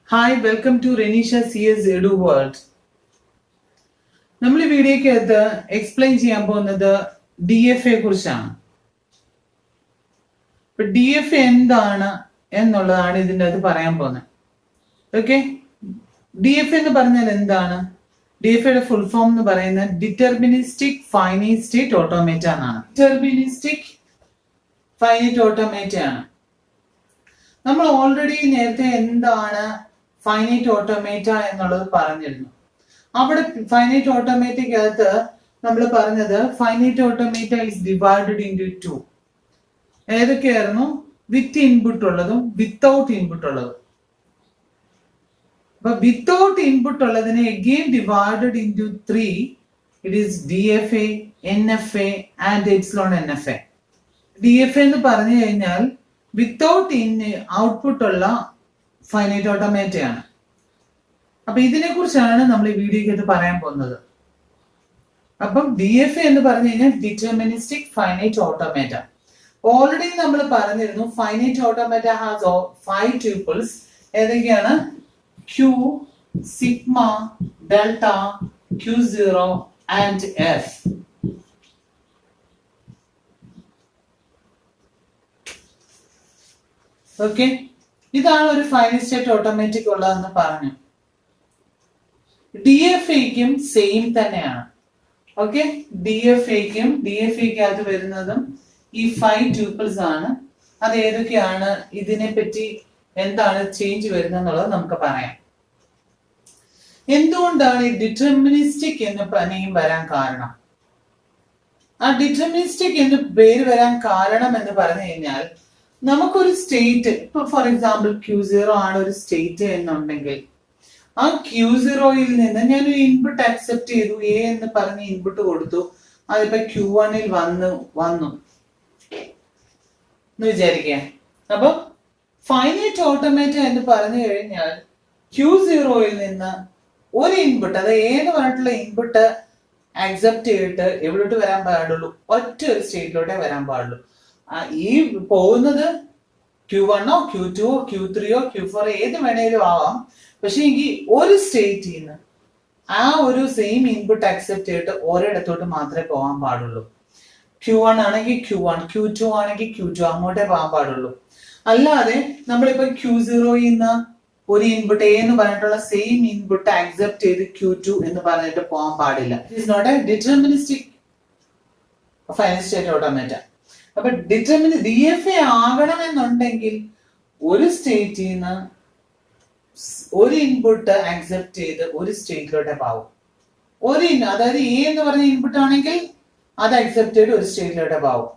Hi, welcome to Renisha CS Edu World. നമ്മൾ ഈ വീഡിയോക്കകത്ത് explain ചെയ്യാൻ പോകുന്നത് DFA കുറിച്ചാണ്. ഇപ്പൊ DFA എന്താണ് എന്നുള്ളതാണ് ഇതിൻ്റെ അകത്ത് പറയാൻ പോകുന്നത്. ഓക്കെ, DFA എന്ന് പറഞ്ഞാൽ എന്താണ്? DFAയുടെ ഫുൾ ഫോം എന്ന് പറയുന്നത് ഡിറ്റർമിനിസ്റ്റിക് ഫൈനൈറ്റ് സ്റ്റേറ്റ് ഓട്ടോമേറ്റ എന്നാണ്. ഡിറ്റർമിനിസ്റ്റിക് ഫൈനൈറ്റ് ഓട്ടോമേറ്റ ആണ്. നമ്മൾ ഓൾറെഡി നേരത്തെ എന്താണ് ഫൈനൈറ്റ് ഓട്ടോമേറ്റ എന്നുള്ളത് പറഞ്ഞിരുന്നു. അവിടെ ഫൈനൈറ്റ് ഓട്ടോമേറ്റയ്ക്കകത്ത് നമ്മൾ പറഞ്ഞത് finite automata is divided into two. ഏതൊക്കെയായിരുന്നു? വിത്ത് ഇൻപുട്ട് ഉള്ളതും വിത്തൗട്ട് ഇൻപുട്ട് ഉള്ളതും. അപ്പൊ വിത്തൗട്ട് ഇൻപുട്ട് ഉള്ളതിനെ again divided into 3. It is DFA, NFA and epsilon NFA. DFA എന്ന് പറഞ്ഞു കഴിഞ്ഞാൽ വിത്തൗട്ട് ഔട്ട്പുട്ട് ഉള്ള ഫൈനൈറ്റ് ഓട്ടോമേറ്റയാണ്. അപ്പൊ ഇതിനെ കുറിച്ചാണ് നമ്മൾ ഈ വീഡിയോയ്ക്ക് പറയാൻ പോകുന്നത്. അപ്പം DFA എന്ന് പറഞ്ഞു കഴിഞ്ഞാൽ ഡിറ്റർമിനിസ്റ്റിക് ഫൈനൈറ്റ് ഓട്ടോമേറ്റ. ഓൾറെഡി നമ്മൾ പറഞ്ഞിരുന്നു ഫൈനൈറ്റ് ഓട്ടോമേറ്റ ഹാസ് 5 ട്യൂപ്പിൾസ്. ഏതൊക്കെയാണ്? Q, sigma, delta, Q0 and F. Okay, ഇതാണ് ഒരു ഫൈനൈറ്റ് സ്റ്റേറ്റ് ഓട്ടോമാറ്റിക് ഉള്ളതെന്ന് പറഞ്ഞു. DFAക്കും സെയിം തന്നെയാണ്. ഓക്കെ, DFAക്കകത്ത് വരുന്നതും ഈ 5 ട്യൂപ്പിൾസ് ആണ്. അത് ഏതൊക്കെയാണ്, ഇതിനെ പറ്റി എന്താണ് ചേഞ്ച് വരുന്നത് എന്നുള്ളത് നമുക്ക് പറയാം. എന്തുകൊണ്ടാണ് ഈ ഡിറ്റർമിനിസ്റ്റിക് എന്ന നെയിം വരാൻ കാരണം? ആ ഡിറ്റർമിനിസ്റ്റിക് എന്ന് പേര് വരാൻ കാരണം എന്ന് പറഞ്ഞു കഴിഞ്ഞാൽ, നമുക്കൊരു സ്റ്റേറ്റ്, ഇപ്പൊ ഫോർ എക്സാമ്പിൾ Q0 ആണ് ഒരു സ്റ്റേറ്റ് എന്നുണ്ടെങ്കിൽ, ആ Q0യിൽ നിന്ന് ഞാനൊരു ഇൻപുട്ട് അക്സെപ്റ്റ് ചെയ്തു, A എന്ന് പറഞ്ഞ് ഇൻപുട്ട് കൊടുത്തു. അതിപ്പോ Q1ൽ വന്നു എന്ന് വിചാരിക്കുക. അപ്പൊ ഫൈനൈറ്റ് ഓട്ടോമേറ്റ എന്ന് പറഞ്ഞു കഴിഞ്ഞാൽ Q0യിൽ നിന്ന് ഒരു ഇൻപുട്ട്, അത് ഏത് പറഞ്ഞിട്ടുള്ള ഇൻപുട്ട് അക്സെപ്റ്റ് ചെയ്തിട്ട് എവിടോട്ട് വരാൻ പാടുള്ളൂ? ഒറ്റ ഒരു സ്റ്റേറ്റിലോട്ടേ വരാൻ പാടുള്ളൂ. ഈ പോകുന്നത് Q1ഓ Q2ഓ Q3ഓ Q4 ഏത് വേണേലും ആവാം. പക്ഷെ എങ്കിൽ ഒരു സ്റ്റേറ്റിൽ നിന്ന് ആ ഒരു സെയിം ഇൻപുട്ട് അക്സെപ്റ്റ് ചെയ്തിട്ട് ഒരിടത്തോട്ട് മാത്രമേ പോകാൻ പാടുള്ളൂ. Q1 ആണെങ്കിൽ Q1, Q2 ആണെങ്കിൽ Q2, അങ്ങോട്ടേ പോകാൻ പാടുള്ളൂ. അല്ലാതെ നമ്മളിപ്പോ Q0യിൽ നിന്ന് ഒരു ഇൻപുട്ട് A എന്ന് പറഞ്ഞിട്ടുള്ള സെയിം ഇൻപുട്ട് അക്സെപ്റ്റ് ചെയ്ത് Q2 എന്ന് പറഞ്ഞിട്ട് പോകാൻ പാടില്ല. It is not a deterministic finite state automata. അപ്പൊ DFA ആകണമെന്നുണ്ടെങ്കിൽ ഒരു സ്റ്റേറ്റിൽ നിന്ന് ഒരു ഇൻപുട്ട് അക്സെപ്റ്റ് ചെയ്ത് ഒരു സ്റ്റേറ്റിലോട്ടേ പാവും. അതായത് A എന്ന് പറഞ്ഞ ഇൻപുട്ട് ആണെങ്കിൽ അത് അക്സെപ്റ്റ് ചെയ്ത് ഒരു സ്റ്റേറ്റിലോട്ടേ പാവും.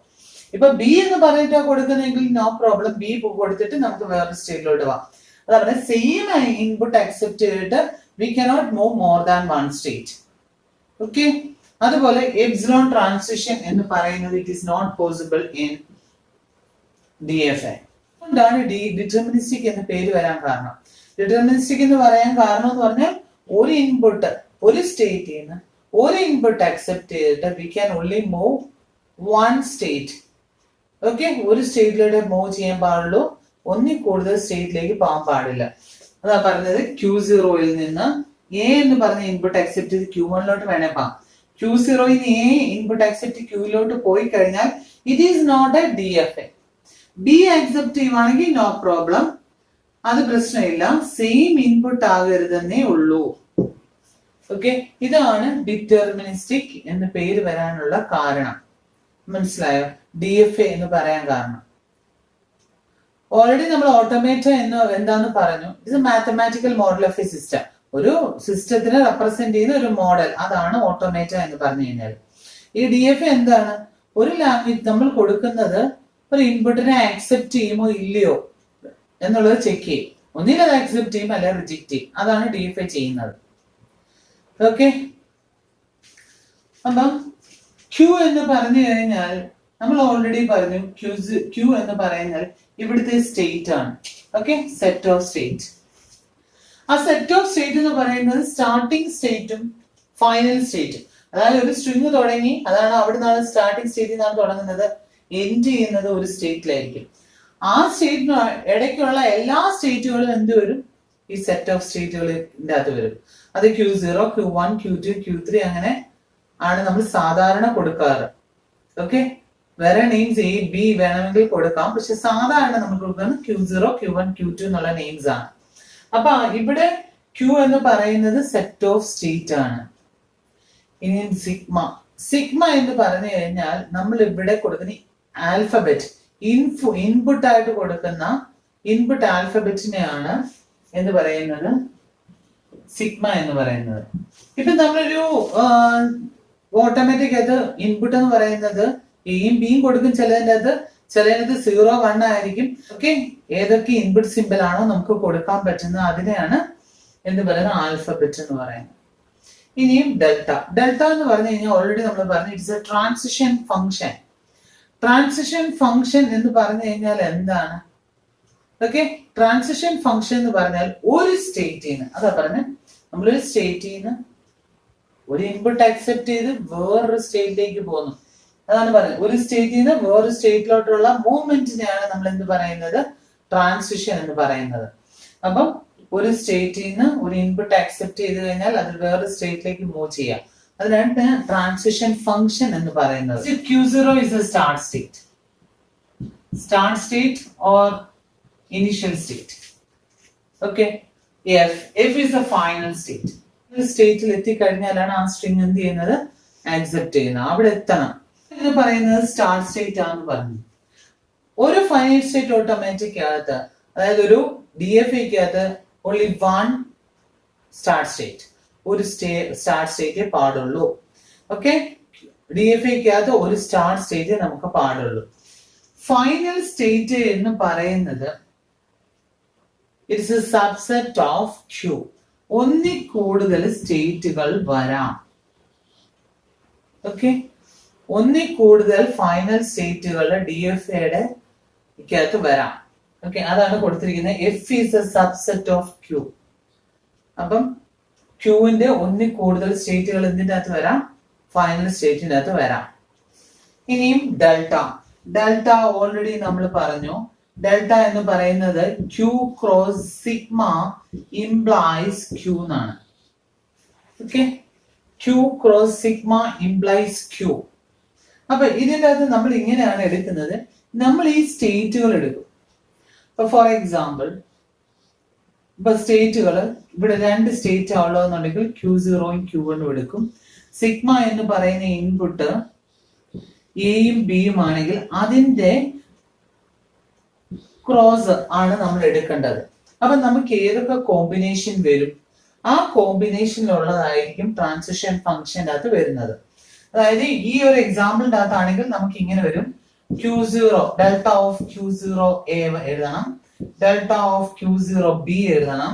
ഇപ്പൊ B എന്ന് പറഞ്ഞിട്ടാ കൊടുക്കുന്നെങ്കിൽ നോ പ്രോബ്ലം, B കൊടുത്തിട്ട് നമുക്ക് വേറൊരു സ്റ്റേറ്റിലോട്ട് പോവാം. അതവിടെ സെയിം ഇൻപുട്ട് അക്സെപ്റ്റ് ചെയ്തിട്ട് we cannot move more than one state. Okay, അതുപോലെ എപ്സിലോൺ ട്രാൻസിഷൻ എന്ന് പറയുന്നത് it is not possible in DFA. അതുകൊണ്ടാണ് ഡിറ്റർമിനിസ്റ്റിക് എന്ന പേര് വരാൻ കാരണം. ഡിറ്റർമിനിസ്റ്റിക് എന്ന് പറയാൻ കാരണം എന്ന് പറഞ്ഞാൽ ഒരു ഇൻപുട്ട് ഒരു സ്റ്റേറ്റിൽ നിന്ന് ഒരു ഇൻപുട്ട് അക്സെപ്റ്റ് ചെയ്തിട്ട് we can only move one state. Okay, ഒരു സ്റ്റേറ്റിലൂടെ മൂവ് ചെയ്യാൻ പാടുള്ളൂ, ഒന്നിൽ കൂടുതൽ സ്റ്റേറ്റിലേക്ക് പോകാൻ പാടില്ല. അതാ പറഞ്ഞത് Q0യിൽ നിന്ന് A എന്ന് പറഞ്ഞ ഇൻപുട്ട് അക്സെപ്റ്റ് ചെയ്ത് Q1ലോട്ട് വേണേ പോകാം. Q0യിൽ നിന്ന് A ഇൻപുട്ട് അക്സെപ്റ്റ് Qലോട്ട് പോയി കഴിഞ്ഞാൽ it is not a DFA. B accept ചെയ്യുവാണെങ്കിൽ നോ പ്രോബ്ലം, അത് പ്രശ്നമില്ല, സെയിം ഇൻപുട്ട് ആകരുതെന്നേ ഉള്ളൂ. ഓക്കെ, ഇതാണ് ഡിറ്റർമിനിസ്റ്റിക് എന്ന് പേര് വരാനുള്ള കാരണം. മനസ്സിലായോ? DFA എന്ന് പറയാൻ കാരണം. ഓൾറെഡി നമ്മൾ ഓട്ടോമേറ്റ എന്ന് എന്താന്ന് പറഞ്ഞു. It's A mathematical model of A system. ഒരു സിസ്റ്റത്തിനെ റെപ്രസെന്റ് ചെയ്യുന്ന ഒരു മോഡൽ, അതാണ് ഓട്ടോമേറ്റ എന്ന് പറഞ്ഞു കഴിഞ്ഞാൽ. ഈ DFA എന്താണ്? ഒരു ലാംഗ്വേജ് നമ്മൾ കൊടുക്കുന്നത് ഒരു ഇൻപുട്ടിനെ ആക്സെപ്റ്റ് ചെയ്യുമോ ഇല്ലയോ എന്നുള്ളത് ചെക്ക് ചെയ്യും. ഒന്നിൽ അത് ആക്സെപ്റ്റ് ചെയ്യും, അല്ലെ റിജക്ട് ചെയ്യും. അതാണ് DFA ചെയ്യുന്നത്. ഓക്കെ, അപ്പം Q എന്ന് പറഞ്ഞു കഴിഞ്ഞാൽ നമ്മൾ ഓൾറെഡി പറഞ്ഞു Q എന്ന് പറയുന്നത് ഇവിടുത്തെ സ്റ്റേറ്റ് ആണ്. Okay, set of state. ആ സെറ്റ് ഓഫ് സ്റ്റേറ്റ് എന്ന് പറയുന്നത് സ്റ്റാർട്ടിംഗ് സ്റ്റേറ്റും ഫൈനൽ സ്റ്റേറ്റും. അതായത് ഒരു സ്ട്രിങ് തുടങ്ങി, അതാണ് അവിടെ നിന്നാണ് സ്റ്റാർട്ടിംഗ് സ്റ്റേറ്റിൽ നിന്നാണ് തുടങ്ങുന്നത്, എൻഡ് ചെയ്യുന്നത് ഒരു സ്റ്റേറ്റിലായിരിക്കും. ആ സ്റ്റേറ്റിന് ഇടയ്ക്കുള്ള എല്ലാ സ്റ്റേറ്റുകളും എന്ത് വരും? ഈ സെറ്റ് ഓഫ് സ്റ്റേറ്റുകളിന്റെ അകത്ത് വരും. അത് Q0, Q1, Q2, Q3 അങ്ങനെ ആണ് നമ്മൾ സാധാരണ കൊടുക്കാറ്. ഓക്കെ, വേറെ നെയിംസ് A, B വേണമെങ്കിൽ കൊടുക്കാം, പക്ഷെ സാധാരണ നമ്മൾ കൊടുക്കുന്നത് Q0, Q1, Q2 എന്നുള്ള നെയിംസ് ആണ്. അപ്പൊ ഇവിടെ Q എന്ന് പറയുന്നത് സെറ്റ് ഓഫ് സ്റ്റേറ്റ് ആണ്. ഇനി സിഗ്മ എന്ന് പറഞ്ഞു കഴിഞ്ഞാൽ നമ്മൾ ഇവിടെ കൊടുക്കുന്ന ആൽഫബറ്റ് ഇൻപുട്ട് ആയിട്ട് കൊടുക്കുന്ന ഇൻപുട്ട് ആൽഫബറ്റിനെയാണ് എന്ന് പറയുന്നത് സിഗ്മ എന്ന് പറയുന്നത്. ഇപ്പൊ നമ്മളൊരു ഓട്ടോമാറ്റിക് അത് ഇൻപുട്ട് എന്ന് പറയുന്നത് എയും ബിയും കൊടുക്കും. ചിലതിനകത്ത് 0, 1 ആയിരിക്കും. ഓക്കെ, ഏതൊക്കെ ഇൻപുട്ട് സിമ്പിൾ ആണോ നമുക്ക് കൊടുക്കാൻ പറ്റുന്നത് അതിനെയാണ് എന്ന് പറയുന്നത് ആൽഫബറ്റ് എന്ന് പറയുന്നത്. ഇനിയും ഡെൽറ്റ എന്ന് പറഞ്ഞു കഴിഞ്ഞാൽ ഓൾറെഡി നമ്മൾ പറഞ്ഞു it's A transition function. Transition function എന്ന് പറഞ്ഞു കഴിഞ്ഞാൽ എന്താണ്? ഓക്കെ, ട്രാൻസിഷൻ ഫംഗ്ഷൻ എന്ന് പറഞ്ഞാൽ ഒരു സ്റ്റേറ്റിന്ന്, അതാ പറഞ്ഞ നമ്മളൊരു സ്റ്റേറ്റിന്ന് ഒരു ഇൻപുട്ട് അക്സെപ്റ്റ് ചെയ്ത് വേറൊരു സ്റ്റേറ്റിലേക്ക് പോകുന്നു. അതാണ് പറയുന്നത് ഒരു സ്റ്റേറ്റിൽ നിന്ന് വേറൊരു സ്റ്റേറ്റിലോട്ടുള്ള മൂവ്മെന്റിനെയാണ് നമ്മൾ എന്ത് പറയുന്നത്? ട്രാൻസിഷൻ എന്ന് പറയുന്നത്. അപ്പം ഒരു സ്റ്റേറ്റിൽ നിന്ന് ഒരു ഇൻപുട്ട് അക്സെപ്റ്റ് ചെയ്ത് കഴിഞ്ഞാൽ അത് വേറൊരു സ്റ്റേറ്റിലേക്ക് മൂവ് ചെയ്യാം. അതിനാണ് ട്രാൻസിഷൻ ഫംഗ്ഷൻ എന്ന് പറയുന്നത്. Q0 is a start state or initial state. Okay, F is the final state. സ്റ്റേറ്റിൽ എത്തിക്കഴിഞ്ഞാലാണ് ആ സ്ട്രിങ് എന്ത് ചെയ്യുന്നത്? ആക്സെപ്റ്റ് ചെയ്യുന്നത്. അവിടെ എത്തണം. ഇത് പറയുന്നത് സ്റ്റാർട്ട് സ്റ്റേറ്റ് ആണെന്ന് പറഞ്ഞു. ഒരു ഫൈനൈറ്റ് സ്റ്റേറ്റ് ഓട്ടോമാറ്റിക് അകത്ത്, അതായത് ഒരു DFAക്കകത്ത് only one start state, ഒരു സ്റ്റാർട്ട് സ്റ്റേറ്റ് പാടുള്ളൂ. ഓക്കെ, DFAക്കകത്ത് ഒരു സ്റ്റാർട്ട് സ്റ്റേറ്റ് നമുക്ക് പാടുള്ളൂ. ഫൈനൽ സ്റ്റേറ്റ് എന്ന് പറയുന്നത് it's A subset of Q. ഒന്നിൽ കൂടുതൽ സ്റ്റേറ്റുകൾ വരാം. ഓക്കെ, ഒന്നിൽ കൂടുതൽ ഫൈനൽ സ്റ്റേറ്റുകൾ DFAയുടെ അകത്ത് വരാം. ഓക്കെ, അതാണ് കൊടുത്തിരിക്കുന്നത്. F is a subset of Q. അപ്പം Qന്റെ ഒന്നിൽ കൂടുതൽ സ്റ്റേറ്റുകൾ എന്തിന്റെ അകത്ത് വരാം? ഫൈനൽ സ്റ്റേറ്റിന്റെ അകത്ത് വരാം. ഇനിയും ഡെൽറ്റ ഓൾറെഡി നമ്മൾ പറഞ്ഞു. ഡെൽറ്റ എന്ന് പറയുന്നത് Q cross sigma implies Q എന്നാണ്. Okay, Q cross sigma implies Q. അപ്പൊ ഇതിന്റെ അകത്ത് നമ്മൾ ഇങ്ങനെയാണ് എടുക്കുന്നത്. നമ്മൾ ഈ സ്റ്റേറ്റുകൾ എടുക്കും. ഇപ്പൊ ഫോർ എക്സാമ്പിൾ, ഇപ്പൊ സ്റ്റേറ്റുകൾ ഇവിടെ 2 സ്റ്റേറ്റ് ഉള്ളതെന്നുണ്ടെങ്കിൽ Q0യും Q1ഉം എടുക്കും. സിഗ്മ എന്ന് പറയുന്ന ഇൻപുട്ട് എയും ബിയും ആണെങ്കിൽ അതിന്റെ ക്രോസ് ആണ് നമ്മൾ എടുക്കേണ്ടത്. അപ്പൊ നമുക്ക് ഏതൊക്കെ കോമ്പിനേഷൻ വരും, ആ കോമ്പിനേഷനിലുള്ളതായിരിക്കും ട്രാൻസിഷൻ ഫംഗ്ഷൻ്റെ അകത്ത് വരുന്നത്. അതായത് ഈ ഒരു എക്സാമ്പിളിന്റെ അകത്താണെങ്കിൽ നമുക്ക് ഇങ്ങനെ വരും. Q0 delta of Q0 A എഴുതണം, ഡെൽറ്റ ഓഫ് Q0 B എഴുതണം,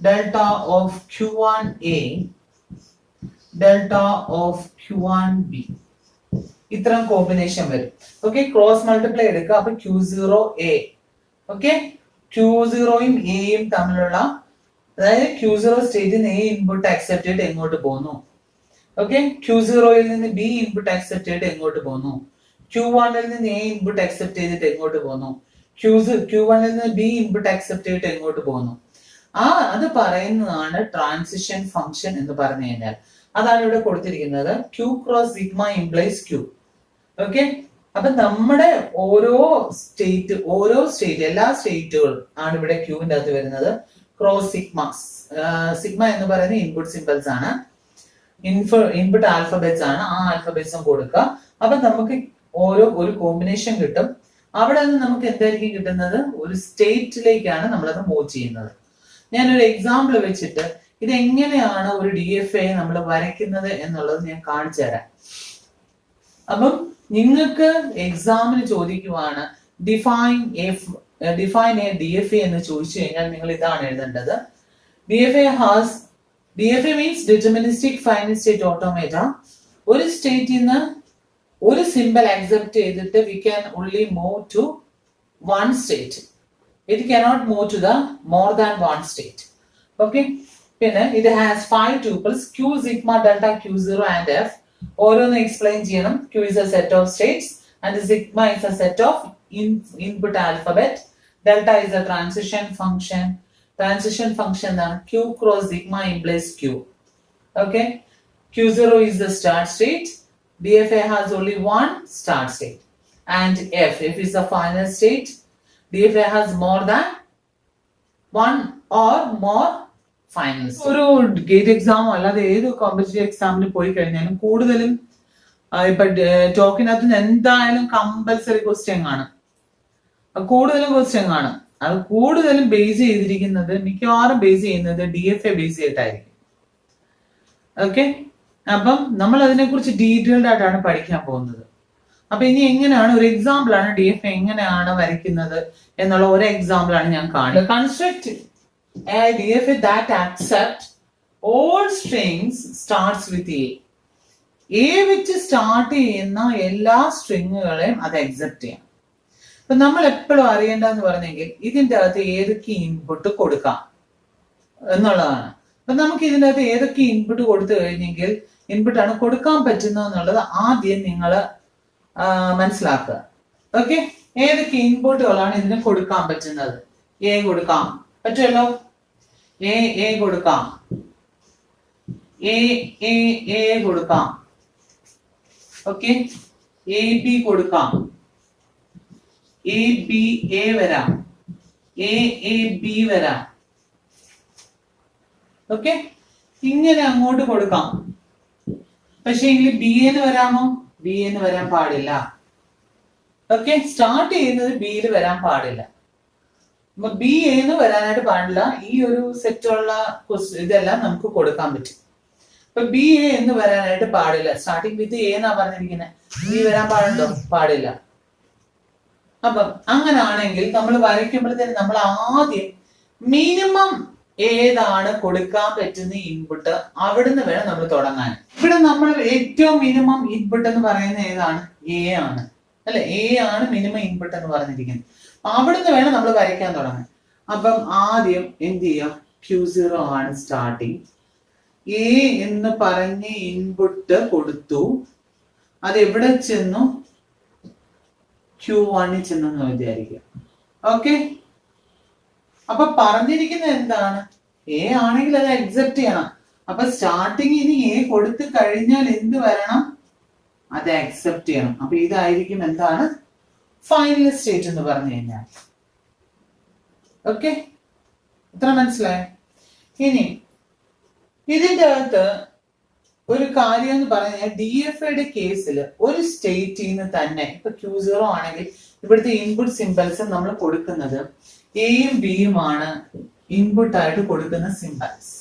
delta of Q1 A, delta of Q1 B. ഇത്തരം കോമ്പിനേഷൻ വരും. ഓക്കെ, ക്രോസ് മൾട്ടിപ്ലൈ എടുക്കുക. അപ്പൊ Q0 A. ഓക്കെ, Q0യും Aയും തമ്മിലുള്ള, അതായത് Q0 സ്റ്റേറ്റിൽ നിന്ന് A ഇൻപുട്ട് അക്സെപ്റ്റ് ചെയ്തിട്ട് എങ്ങോട്ട് പോകുന്നു. ഓക്കെ, Q0യിൽ നിന്ന് B ഇൻപുട്ട് അക്സെപ്റ്റ് ചെയ്തിട്ട് എങ്ങോട്ട് പോകുന്നു. Q1ൽ നിന്ന് A ഇൻപുട്ട് അക്സെപ്റ്റ് ചെയ്തിട്ട് എങ്ങോട്ട് പോകുന്നു. Q1ൽ നിന്ന് B ഇൻപുട്ട് അക്സെപ്റ്റ് ചെയ്തിട്ട് എങ്ങോട്ട് പോകുന്നു. അത് പറയുന്നതാണ് ട്രാൻസിഷൻ ഫംഗ്ഷൻ എന്ന് പറഞ്ഞു കഴിഞ്ഞാൽ. അതാണ് ഇവിടെ കൊടുത്തിരിക്കുന്നത്. Q cross sigma implies Q. Okay, അപ്പൊ നമ്മുടെ ഓരോ സ്റ്റേറ്റ് എല്ലാ സ്റ്റേറ്റുകളും ആണ് ഇവിടെ Qന്റെ അകത്ത് വരുന്നത്. ക്രോസ് സിഗ്മ എന്ന് പറയുന്നത് ഇൻപുട്ട് സിമ്പിൾസ് ആണ്, ഇൻപുട്ട് ആൽഫബറ്റ്സ് ആണ്. ആ ആൽഫബറ്റ്സും കൊടുക്കുക. അപ്പൊ നമുക്ക് ഒരു കോമ്പിനേഷൻ കിട്ടും. അവിടെ നിന്ന് നമുക്ക് എന്തായിരിക്കും കിട്ടുന്നത്? ഒരു സ്റ്റേറ്റിലേക്കാണ് നമ്മളത് മൂവ് ചെയ്യുന്നത്. ഞാനൊരു എക്സാമ്പിൾ വെച്ചിട്ട് ഇത് എങ്ങനെയാണ് ഒരു DFA നമ്മൾ വരയ്ക്കുന്നത് എന്നുള്ളത് ഞാൻ കാണിച്ചു തരാം. അപ്പം നിങ്ങൾക്ക് എക്സാമിന് ചോദിക്കുവാണ് ഡിഫൈൻ എ DFA എന്ന് ചോദിച്ചു കഴിഞ്ഞാൽ നിങ്ങൾ ഇതാണ് എഴുതേണ്ടത്. DFA means deterministic finite state automata. ഒരു സ്റ്റേറ്റിൽ നിന്ന് ഒരു സിമ്പിൾ അക്സെപ്റ്റ് ചെയ്തിട്ട് we can only move to one state. It cannot move to the more than one state. Okay, പിന്നെ it has 5 tuples Q, sigma, delta, Q0 and F. ഓരോന്ന് explain ചെയ്യണം. Q is a set of states and sigma is a set of input alphabet. Delta is the transition function. Transition function എന്താണ്? Q cross sigma implies Q. Okay. Q0 is the start state. DFA has only one start state. And F is the final state. DFA has more than one or more final state. ഒരു gate എക്സാമോ അല്ലാതെ ഏത് competitive എക്സാമിന് പോയി കഴിഞ്ഞാലും കൂടുതലും ഇപ്പൊ ടോക്കിനകത്ത് എന്തായാലും compulsory question കാണും. കൂടുതലും ക്വസ്റ്റ്യൻ കാണും. അത് കൂടുതലും ബേസ് ചെയ്തിരിക്കുന്നത്, മിക്കവാറും ബേസ് ചെയ്യുന്നത് DFA ബേസ് ചെയ്തിട്ടായിരിക്കും. ഓക്കെ, അപ്പം നമ്മൾ അതിനെ കുറിച്ച് ഡീറ്റെയിൽഡ് ആയിട്ടാണ് പഠിക്കാൻ പോകുന്നത്. അപ്പൊ ഇനി എങ്ങനെയാണ് ഒരു എക്സാമ്പിൾ ആണ് DFA എങ്ങനെയാണ് വരയ്ക്കുന്നത് എന്നുള്ള ഒരു എക്സാമ്പിൾ ആണ് ഞാൻ കാണുന്നത്. Construct a DFA that accept all strings starts with A. A വെച്ച് സ്റ്റാർട്ട് ചെയ്യുന്ന എല്ലാ സ്ട്രിങ്ങുകളെയും അത് അക്സെപ്റ്റ് ചെയ്യാം. അപ്പൊ നമ്മൾ എപ്പോഴും അറിയേണ്ടതെന്ന് പറഞ്ഞെങ്കിൽ ഇതിന്റെ അകത്ത് ഏതൊക്കെ ഇൻപുട്ട് കൊടുക്കാം എന്നുള്ളതാണ്. അപ്പൊ നമുക്ക് ഇതിന്റെ അകത്ത് ഏതൊക്കെ ഇൻപുട്ട് കൊടുത്തു കഴിഞ്ഞെങ്കിൽ ഇൻപുട്ടാണ് കൊടുക്കാൻ പറ്റുന്നത് എന്നുള്ളത് ആദ്യം നിങ്ങൾ മനസ്സിലാക്കുക. ഓക്കെ, ഏതൊക്കെ ഇൻപുട്ടുകളാണ് ഇതിന് കൊടുക്കാൻ പറ്റുന്നത്? എ കൊടുക്കാം, പറ്റുമല്ലോ. എ കൊടുക്കാം, എ കൊടുക്കാം. ഓക്കെ, AB കൊടുക്കാം, A വരാം, AB വരാം. ഓക്കെ, ഇങ്ങനെ അങ്ങോട്ട് കൊടുക്കാം. പക്ഷെ എങ്കിൽ BN വരാമോ? BN വരാൻ പാടില്ല. ഓക്കെ, സ്റ്റാർട്ട് ചെയ്യുന്നത് ബിയിൽ വരാൻ പാടില്ല. അപ്പൊ BA വരാനായിട്ട് പാടില്ല. ഈ ഒരു സെറ്റുള്ള ഇതെല്ലാം നമുക്ക് കൊടുക്കാൻ പറ്റും. അപ്പൊ BA എന്ന് വരാനായിട്ട് പാടില്ല. സ്റ്റാർട്ടിങ് വിത്ത് A എന്നാ പറഞ്ഞിരിക്കുന്നത്. B വരാൻ പാടുണ്ടോ? പാടില്ല. അപ്പം അങ്ങനാണെങ്കിൽ നമ്മൾ വരയ്ക്കുമ്പോഴത്തേന് നമ്മൾ ആദ്യം മിനിമം ഏതാണ് കൊടുക്കാൻ പറ്റുന്ന ഇൻപുട്ട് അവിടുന്ന് വേണം നമ്മൾ തുടങ്ങാൻ. ഇവിടെ നമ്മൾ ഏറ്റവും മിനിമം ഇൻപുട്ട് എന്ന് പറയുന്ന ഏതാണ്? A ആണ്, അല്ലെ? A ആണ് മിനിമം ഇൻപുട്ട് എന്ന് പറഞ്ഞിരിക്കുന്നത്. അവിടുന്ന് വേണം നമ്മൾ വരയ്ക്കാൻ തുടങ്ങാൻ. അപ്പം ആദ്യം എന്ത് ചെയ്യാം? Q0 ആണ് സ്റ്റാർട്ടിങ്. A എന്ന് പറഞ്ഞ് ഇൻപുട്ട് കൊടുത്തു. അത് എവിടെ ചെന്നു? Q1 ചെന്നെന്ന് വിചാരിക്കുക. ഓക്കെ, അപ്പൊ പറഞ്ഞിരിക്കുന്നത് എന്താണ്? A ആണെങ്കിൽ അത് അക്സെപ്റ്റ് ചെയ്യണം. അപ്പൊ സ്റ്റാർട്ടിങ് ഇനി A കൊടുത്തു കഴിഞ്ഞാൽ എന്ത് വരണം? അത് അക്സെപ്റ്റ് ചെയ്യണം. അപ്പൊ ഇതായിരിക്കും എന്താണ്? ഫൈനൽ സ്റ്റേറ്റ് എന്ന് പറഞ്ഞു കഴിഞ്ഞാൽ. ഓക്കെ, ഇത്ര മനസ്സിലായോ? ഇനി ഇതിന്റെ അകത്ത് ഒരു കാര്യം എന്ന് പറഞ്ഞാൽ DFAയുടെ കേസിൽ ഒരു സ്റ്റേറ്റിൽ നിന്ന് തന്നെ ഇപ്പൊ Q0 ആണെങ്കിൽ ഇവിടുത്തെ ഇൻപുട്ട് സിംബൽസ് നമ്മൾ കൊടുക്കുന്നത് എയും ബിയും ആണ് ഇൻപുട്ട് ആയിട്ട് കൊടുക്കുന്ന സിംബൽസ്.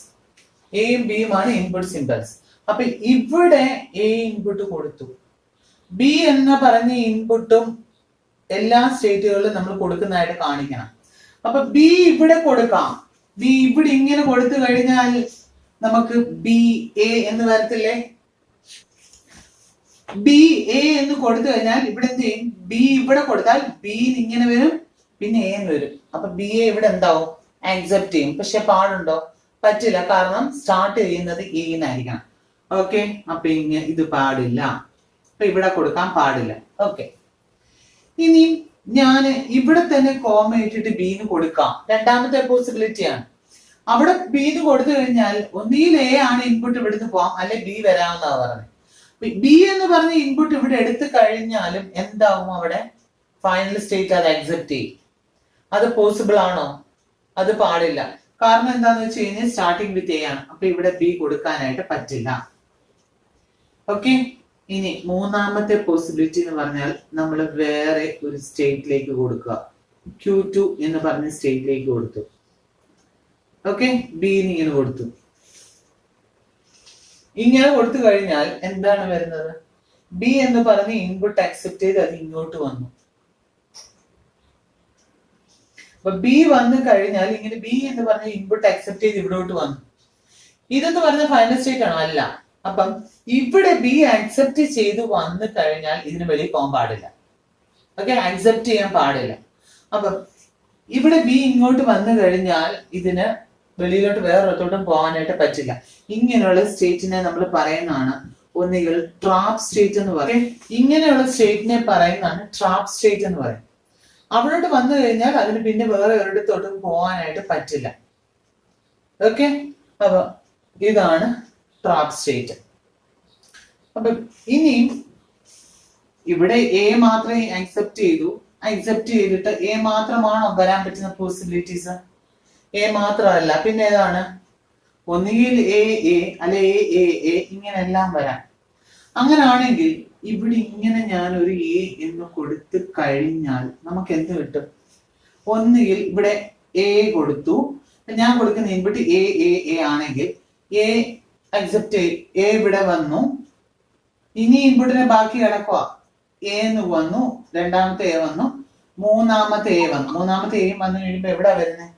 എയും ബിയും ആണ് ഇൻപുട്ട് സിംബൽസ്. അപ്പൊ ഇവിടെ A ഇൻപുട്ട് കൊടുത്തു, B എന്ന് പറഞ്ഞ ഇൻപുട്ടും എല്ലാ സ്റ്റേറ്റുകളിലും നമ്മൾ കൊടുക്കുന്നതായിട്ട് കാണിക്കണം. അപ്പൊ B ഇവിടെ കൊടുക്കാം. B ഇവിടെ ഇങ്ങനെ കൊടുത്തു കഴിഞ്ഞാൽ നമുക്ക് BA എന്ന് വരത്തില്ലേ? BA എന്ന് കൊടുത്തു കഴിഞ്ഞാൽ ഇവിടെ എന്ത് ചെയ്യും? B ഇവിടെ കൊടുത്താൽ B ഇങ്ങനെ വരും, പിന്നെ A എന്ന് വരും. അപ്പൊ BA ഇവിടെ എന്താവും? അക്സെപ്റ്റ് ചെയ്യും. പക്ഷെ പാടുണ്ടോ? പറ്റില്ല. കാരണം സ്റ്റാർട്ട് ചെയ്യുന്നത് A എന്നായിരിക്കണം. ഓക്കെ, അപ്പൊ ഇങ്ങനെ ഇത് പാടില്ല. അപ്പൊ ഇവിടെ കൊടുക്കാൻ പാടില്ല. ഓക്കെ, ഇനി ഞാൻ ഇവിടെ തന്നെ കോമ ഇട്ടിട്ട് ബിന്ന് കൊടുക്കാം. രണ്ടാമത്തെ പോസിബിലിറ്റി ആണ്. അവിടെ ബിന്ന് കൊടുത്തു കഴിഞ്ഞാൽ ഒന്നിയിൽ A ആണ് ഇൻപുട്ട് ഇവിടുന്ന് പോവാം, അല്ലെ B വരാമെന്നാ പറഞ്ഞത്. B എന്ന് പറഞ്ഞ ഇൻപുട്ട് ഇവിടെ എടുത്തു കഴിഞ്ഞാലും എന്താവും? അവിടെ ഫൈനൽ സ്റ്റേറ്റ് അത് അക്സെപ്റ്റ് ചെയ്യും. അത് പോസിബിൾ ആണോ? അത് പാടില്ല. കാരണം എന്താന്ന് വെച്ച് കഴിഞ്ഞാൽ സ്റ്റാർട്ടിങ് വിത്ത് A ആണ്. അപ്പൊ ഇവിടെ B കൊടുക്കാനായിട്ട് പറ്റില്ല. ഓക്കെ, ഇനി മൂന്നാമത്തെ പോസിബിലിറ്റി എന്ന് പറഞ്ഞാൽ നമ്മൾ വേറെ ഒരു സ്റ്റേറ്റിലേക്ക് കൊടുക്കുക. Q2 എന്ന് പറഞ്ഞ സ്റ്റേറ്റിലേക്ക് കൊടുത്തു. ഓക്കെ, B ഇങ്ങനെ കൊടുത്തു. ഇങ്ങനെ കൊടുത്തു കഴിഞ്ഞാൽ എന്താണ് വരുന്നത്? B എന്ന് പറഞ്ഞ് ഇൻപുട്ട് അക്സെപ്റ്റ് ചെയ്ത് അത് ഇങ്ങോട്ട് വന്നു. അപ്പൊ B വന്നു കഴിഞ്ഞാൽ ഇങ്ങനെ B എന്ന് പറഞ്ഞ ഇൻപുട്ട് അക്സെപ്റ്റ് ചെയ്ത് ഇവിടോട്ട് വന്നു. ഇതെന്ന് പറഞ്ഞ ഫൈനൽ സ്റ്റേറ്റ് ആണോ? അല്ല. അപ്പം ഇവിടെ B അക്സെപ്റ്റ് ചെയ്ത് വന്നു കഴിഞ്ഞാൽ ഇതിന് വെളിയിൽ പോകാൻ പാടില്ല. ഓക്കെ, അക്സെപ്റ്റ് ചെയ്യാൻ പാടില്ല. അപ്പം ഇവിടെ B ഇങ്ങോട്ട് വന്നു കഴിഞ്ഞാൽ ഇതിന് വെളിയിലോട്ട് വേറൊരിടത്തോട്ടും പോകാനായിട്ട് പറ്റില്ല. ഇങ്ങനെയുള്ള സ്റ്റേറ്റിനെ നമ്മൾ പറയുന്നതാണ് ഒന്നുകിൽ ട്രാപ്പ് സ്റ്റേറ്റ് എന്ന് പറയും. ഇങ്ങനെയുള്ള സ്റ്റേറ്റിനെ പറയുന്നതാണ് ട്രാപ്പ് സ്റ്റേറ്റ് എന്ന് പറയും. അവിടോട്ട് വന്നു കഴിഞ്ഞാൽ അതിന് പിന്നെ വേറെ ഒരിടത്തോട്ടും പോകാനായിട്ട് പറ്റില്ല. ഓക്കെ, അപ്പൊ ഇതാണ് ട്രാപ്പ് സ്റ്റേറ്റ്. അപ്പൊ ഇനിയും ഇവിടെ എ മാത്രമേ അക്സെപ്റ്റ് ചെയ്തിട്ട് എ മാത്രമാണോ വരാൻ പറ്റുന്ന പോസിബിലിറ്റീസ്? എ മാത്രമല്ല, പിന്നെ ഏതാണ്? ഒന്നുകിൽ എ അല്ലെ എ ഇങ്ങനെ എല്ലാം വരാം. അങ്ങനാണെങ്കിൽ ഇവിടെ ഇങ്ങനെ ഞാൻ ഒരു എ എന്ന് കൊടുത്തു കഴിഞ്ഞാൽ നമുക്ക് എന്ത് കിട്ടും? ഒന്നുകിൽ ഇവിടെ എ കൊടുത്തു, ഞാൻ കൊടുക്കുന്ന ഇൻപുട്ട് എ ആണെങ്കിൽ എ അക്സെപ്റ്റ് എ ഇവിടെ വന്നു. ഇനി ഇൻപുട്ടിനെ ബാക്കി കിടക്കുക. എ എന്ന് വന്നു, രണ്ടാമത്തെ എ വന്നു, മൂന്നാമത്തെ എ വന്നു. മൂന്നാമത്തെ എ വന്നു കഴിയുമ്പോ എവിടെ വരുന്നത്?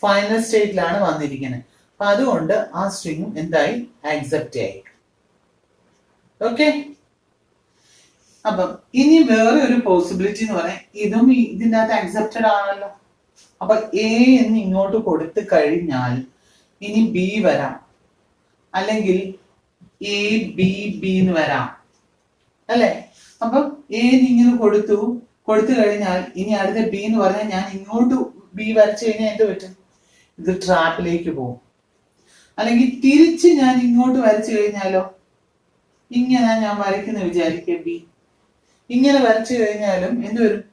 ഫൈനൽ സ്റ്റേറ്റിലാണ് വന്നിരിക്കുന്നത്. അപ്പൊ അതുകൊണ്ട് ആ സ്ട്രിങ്ങും എന്തായി? ആക്സെപ്റ്റ് ആയി. ഓക്കെ, അപ്പം ഇനി വേറെ ഒരു പോസിബിലിറ്റി എന്ന് പറയാൻ, ഇതും ഇതിൻ്റെ അകത്ത് അക്സെപ്റ്റഡ് ആണല്ലോ. അപ്പൊ എ എന്ന് ഇങ്ങോട്ട് കൊടുത്തു കഴിഞ്ഞാൽ ഇനി ബി വരാം, അല്ലെങ്കിൽ എ ബി ബി എന്ന് വരാം അല്ലെ. അപ്പം എ ഇങ്ങനെ കൊടുത്തു കഴിഞ്ഞാൽ ഇനി അടുത്ത ബി എന്ന് പറഞ്ഞാൽ ഞാൻ ഇങ്ങോട്ട് ബി വരച്ചു കഴിഞ്ഞാൽ എന്ത് പറ്റും? ഇത് ട്രാപ്പിലേക്ക് പോകും. അല്ലെങ്കിൽ തിരിച്ച് ഞാൻ ഇങ്ങോട്ട് വരച്ചു കഴിഞ്ഞാലോ, ഇങ്ങനെ ഞാൻ വരയ്ക്കുന്ന വിചാരിക്കുക ബി, ഇങ്ങനെ വരച്ചു കഴിഞ്ഞാലും എന്ത് വരും?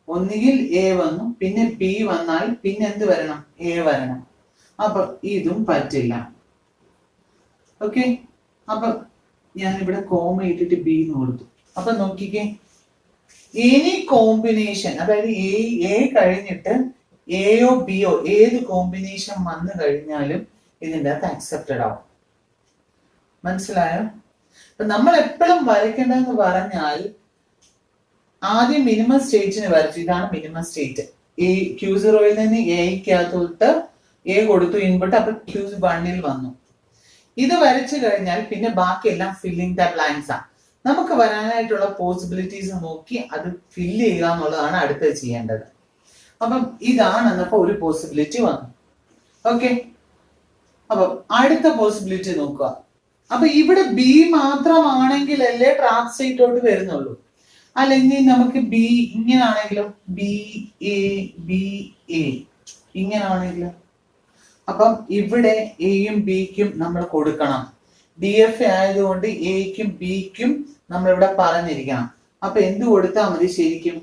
ഒന്നുകിൽ എ വന്നു, പിന്നെ ബി വന്നാൽ പിന്നെ എന്ത് വരണം? എ വരണം. അപ്പൊ ഇതും പറ്റില്ല. ഓക്കെ, അപ്പൊ ഞാൻ ഇവിടെ കോമ ഇട്ടിട്ട് ബി എന്ന് കൊടുത്തു. അപ്പൊ നോക്കിക്കേ, എനി കോമ്പിനേഷൻ, അതായത് എ കഴിഞ്ഞിട്ട് എയോ ബിയോ ഏത് കോമ്പിനേഷൻ വന്നു കഴിഞ്ഞാലും ഇതിൻ്റെ അകത്ത് അക്സെപ്റ്റഡ് ആവും. മനസ്സിലായോ? അപ്പൊ നമ്മൾ എപ്പോഴും വരയ്ക്കേണ്ടതെന്ന് പറഞ്ഞാൽ ആദ്യം മിനിമം സ്റ്റേറ്റിന് വരച്ചു. ഇതാണ് മിനിമം സ്റ്റേറ്റ്. ഈ Q0യിൽ നിന്ന് എക്കകത്തോട്ട് എ കൊടുത്തു ഇൻപുട്ട്, അപ്പൊ Q1ൽ വന്നു. ഇത് വരച്ചു കഴിഞ്ഞാൽ പിന്നെ ബാക്കിയെല്ലാം ഫില്ലിംഗ് ദ ബ്ലാങ്ക്സ് ആണ്. നമുക്ക് വരാനായിട്ടുള്ള പോസിബിലിറ്റീസ് നോക്കി അത് ഫില്ല് ചെയ്യുക എന്നുള്ളതാണ് അടുത്തത് ചെയ്യേണ്ടത്. അപ്പം ഇതാണ് എന്നപ്പോ ഒരു പോസിബിലിറ്റി വന്നു. ഓക്കെ, അപ്പൊ അടുത്ത പോസിബിലിറ്റി നോക്കുക. അപ്പൊ ഇവിടെ ബി മാത്രമാണെങ്കിലല്ലേ ട്രാപ്പ് സ്റ്റേറ്റോട്ട് വരുന്നുള്ളൂ. അല്ലെങ്കിൽ നമുക്ക് ബി ഇങ്ങനാണെങ്കിലും ബി എ ഇങ്ങനാണെങ്കിലും, അപ്പം ഇവിടെ എയും ബിക്കും നമ്മൾ കൊടുക്കണം. DFA ആയതുകൊണ്ട് എക്കും ബിക്കും നമ്മളിവിടെ പറഞ്ഞിരിക്കണം. അപ്പൊ എന്ത് കൊടുത്താൽ മതി? ശരിക്കും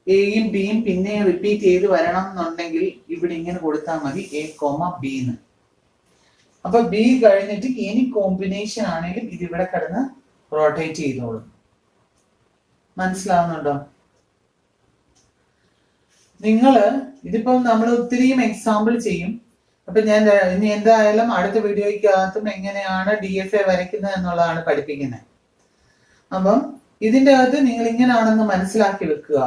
എയും ബിയും പിന്നെ റിപ്പീറ്റ് ചെയ്ത് വരണം എന്നുണ്ടെങ്കിൽ ഇവിടെ ഇങ്ങനെ കൊടുത്താൽ മതി, എ കോമ ബി എന്ന്. അപ്പൊ ബി കഴിഞ്ഞിട്ട് എനി കോമ്പിനേഷൻ ആണെങ്കിലും ഇത് ഇവിടെ കിടന്ന് റൊട്ടേറ്റ് ചെയ്തോളും. മനസ്സിലാവുന്നുണ്ടോ? നിങ്ങള് ഇതിപ്പോ നമ്മൾ ഒത്തിരിയും എക്സാമ്പിൾ ചെയ്യും. അപ്പൊ ഞാൻ ഇനി എന്തായാലും അടുത്ത വീഡിയോയ്ക്കകത്തും എങ്ങനെയാണ് DFA വരയ്ക്കുന്നത് എന്നുള്ളതാണ് പഠിപ്പിക്കുന്നത്. അപ്പം ഇതിന്റെ അകത്ത് നിങ്ങൾ ഇങ്ങനെയാണെന്ന് മനസ്സിലാക്കി വെക്കുക.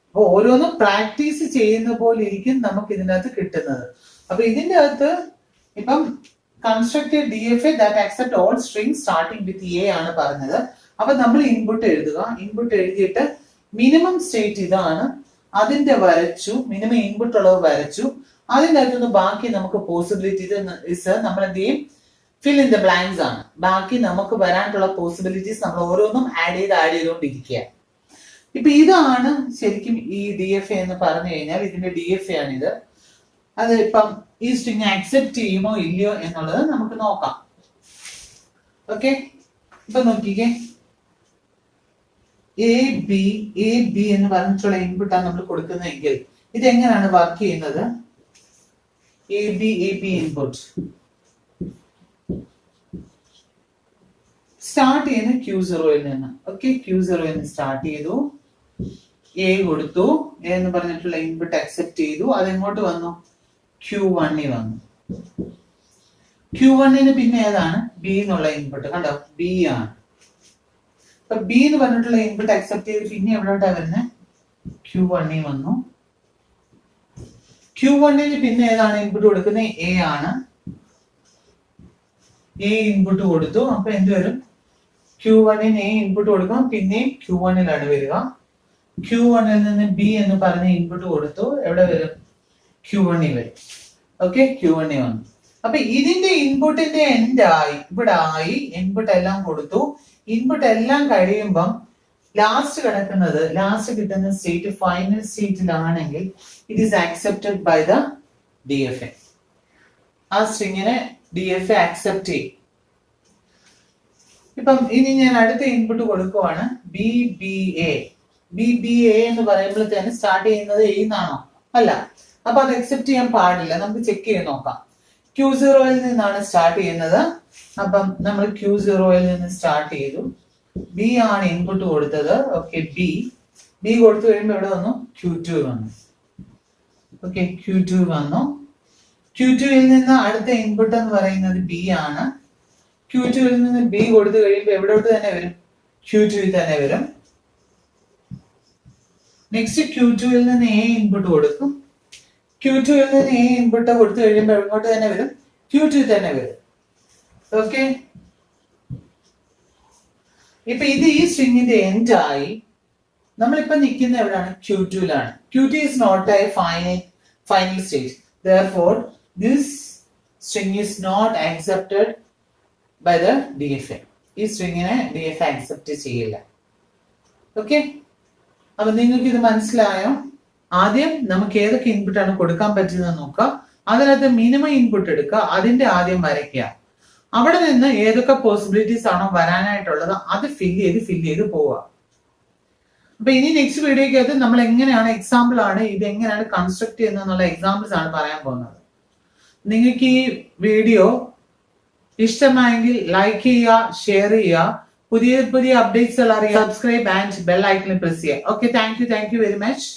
അപ്പൊ ഓരോന്നും പ്രാക്ടീസ് ചെയ്യുന്ന പോലെ ഇരിക്കും നമുക്ക് ഇതിന്റെ അകത്ത് കിട്ടുന്നത്. അപ്പൊ ഇതിന്റെ അകത്ത് ഇപ്പം constructed DFA that accept all string starting with a ആണ് പറഞ്ഞത്. അപ്പൊ നമ്മൾ ഇൻപുട്ട് എഴുതുക. ഇൻപുട്ട് എഴുതിയിട്ട് മിനിമം സ്റ്റേറ്റ് ഇതാണ്, അതിന്റെ വരച്ചു, മിനിമം ഇൻപുട്ട് ഉള്ളത് വരച്ചു. അതിൻ്റെ അകത്തുനിന്ന് ബാക്കി നമുക്ക് പോസിബിലിറ്റീസ് നമ്മൾ എന്ത് ചെയ്യും? ഫിൽ ഇൻ ദ ബ്ലാങ്ക്സ് ആണ്. ബാക്കി നമുക്ക് വരാനുള്ള പോസിബിലിറ്റീസ് നമ്മൾ ഓരോന്നും ആഡ് ചെയ്തുകൊണ്ടിരിക്കുക. ഇപ്പൊ ഇതാണ് ശരിക്കും ഈ DFA എന്ന് പറഞ്ഞു കഴിഞ്ഞാൽ ഇതിന്റെ DFA ആണിത്. അത് ഇപ്പം ഈ സ്ട്രിങ് ആക്സെപ്റ്റ് ചെയ്യുമോ ഇല്ലയോ എന്നുള്ളത് നമുക്ക് നോക്കാം. ഓക്കെ, ഇപ്പൊ നോക്കിക്കേ, എ ബി എന്ന് പറഞ്ഞിട്ടുള്ള ഇൻപുട്ടാണ് നമ്മൾ കൊടുക്കുന്നതെങ്കിൽ ഇതെങ്ങനെയാണ് വർക്ക് ചെയ്യുന്നത്? എ ബി ഇൻപുട്ട് സ്റ്റാർട്ട് ചെയ്യുന്ന Q0യിൽ നിന്ന്. ഓക്കെ, Q0യിൽ നിന്ന് സ്റ്റാർട്ട് ചെയ്തു, എ കൊടുത്തു, എ എന്ന് പറഞ്ഞിട്ടുള്ള ഇൻപുട്ട് അക്സെപ്റ്റ് ചെയ്തു. അതെങ്ങോട്ട് വന്നു? Q1ൽ വന്നു. Q1ന് പിന്നെ ഏതാണ്? ബി എന്നുള്ള ഇൻപുട്ട്. കണ്ടോ, ബി ആണ്. അപ്പൊ ബി എന്ന് പറഞ്ഞിട്ടുള്ള ഇൻപുട്ട് അക്സെപ്റ്റ് ചെയ്ത് പിന്നെ എവിടോട്ടാ വരുന്നത്? Q1ൽ വന്നു. Q1ന് പിന്നെ ഏതാണ് ഇൻപുട്ട് കൊടുക്കുന്നത്? എ ആണ്. എ ഇൻപുട്ട് കൊടുത്തു. അപ്പൊ എന്ത് വരും? Q1ന് എ ഇൻപുട്ട് കൊടുക്കാം, പിന്നെ Q1ലാണ് വരിക. Q1ൽ നിന്ന് ബി എന്ന് പറഞ്ഞ ഇൻപുട്ട് കൊടുത്തു, എവിടെ വരും? Q1ൽ വരും. ഓക്കെ, Q1ൽ വന്നു. അപ്പൊ ഇതിന്റെ ഇൻപുട്ടിന്റെ എൻഡ് ആയി, ഇവിടെ ആയി, ഇൻപുട്ട് എല്ലാം കൊടുത്തു. ഇൻപുട്ട് എല്ലാം കഴിയുമ്പം ലാസ്റ്റ് കിട്ടുന്ന സ്റ്റേറ്റ് ഫൈനൽ സ്റ്റേറ്റിലാണെങ്കിൽ it is accepted by the DFA. ആ സ്ട്രിങ്ങിനെ DFA ആക്സെപ്റ്റ് ചെയ്യും. ഇപ്പം ഇനി ഞാൻ അടുത്ത ഇൻപുട്ട് കൊടുക്കുവാണ് BBA. BBA എന്ന് പറയുമ്പോൾ തന്നെ സ്റ്റാർട്ട് ചെയ്യുന്നത് A എന്നാണോ? അല്ല. അപ്പൊ അത് അക്സെപ്റ്റ് ചെയ്യാൻ പാടില്ല. നമുക്ക് ചെക്ക് ചെയ്ത് നോക്കാം. Q0 നിന്നാണ് സ്റ്റാർട്ട് ചെയ്യുന്നത്. അപ്പം നമ്മൾ Q0 നിന്ന് സ്റ്റാർട്ട് ചെയ്തു. B ആണ് ഇൻപുട്ട് കൊടുത്തത്. ഓക്കെ, B കൊടുത്തു കഴിയുമ്പോൾ ഇവിടെ വന്നു Q2 വന്നു. ഓക്കെ, Q2 വന്നു. Q2 നിന്ന് അടുത്ത ഇൻപുട്ട് എന്ന് പറയുന്നത് B ആണ്. Q2 നിന്ന് B കൊടുത്തു കഴിയുമ്പോൾ എവിടോട്ട് തന്നെ വരും? Q2 തന്നെ വരും. നെക്സ്റ്റ് Q2 നിന്ന് A ഇൻപുട്ട് കൊടുക്കും. Q2 നിന്ന് A ഇൻപുട്ട് കൊടുത്തു കഴിയുമ്പോൾ എങ്ങോട്ട് തന്നെ വരും? Q2 തന്നെ വരും. ഓക്കെ, ഇപ്പൊ ഇത് ഈ സ്ട്രിങ്ങിന്റെ എൻഡ് ആയി. നമ്മളിപ്പോ നിൽക്കുന്ന എവിടെയാണ്? Q2 Q2 is not a final stage. Therefore, this string is not accepted by the DFA. ഈ സ്ട്രിങ്ങിനെ DFA അക്സെപ്റ്റ് ചെയ്യില്ല. ഓക്കെ, അപ്പൊ നിങ്ങൾക്ക് ഇത് മനസ്സിലായോ? ആദ്യം നമുക്ക് ഏതൊക്കെ ഇൻപുട്ട് ആണ് കൊടുക്കാൻ പറ്റുന്നത് നോക്കുക. അതിനകത്ത് മിനിമം ഇൻപുട്ട് എടുക്കുക, അതിന്റെ ആദ്യം വരയ്ക്കുക. അവിടെ നിന്ന് ഏതൊക്കെ പോസിബിലിറ്റീസ് ആണോ വരാനായിട്ടുള്ളത് അത് ഫില്ല് ചെയ്ത് പോവുക. അപ്പൊ ഇനി നെക്സ്റ്റ് വീഡിയോക്കകത്ത് നമ്മൾ എങ്ങനെയാണ് എക്സാമ്പിൾ ആണ് ഇത് എങ്ങനെയാണ് കൺസ്ട്രക്ട് ചെയ്യുന്നതെന്നുള്ള എക്സാമ്പിൾസ് ആണ് പറയാൻ പോകുന്നത്. നിങ്ങൾക്ക് ഈ വീഡിയോ ഇഷ്ടമായെങ്കിൽ ലൈക്ക് ചെയ്യുക, ഷെയർ ചെയ്യുക, പുതിയ അപ്ഡേറ്റ്സ് അറിയാൻ സബ്സ്ക്രൈബ് ആൻഡ് ബെൽ ഐക്കണിൽ പ്രസ് ചെയ്യുക. Okay, thank you very much.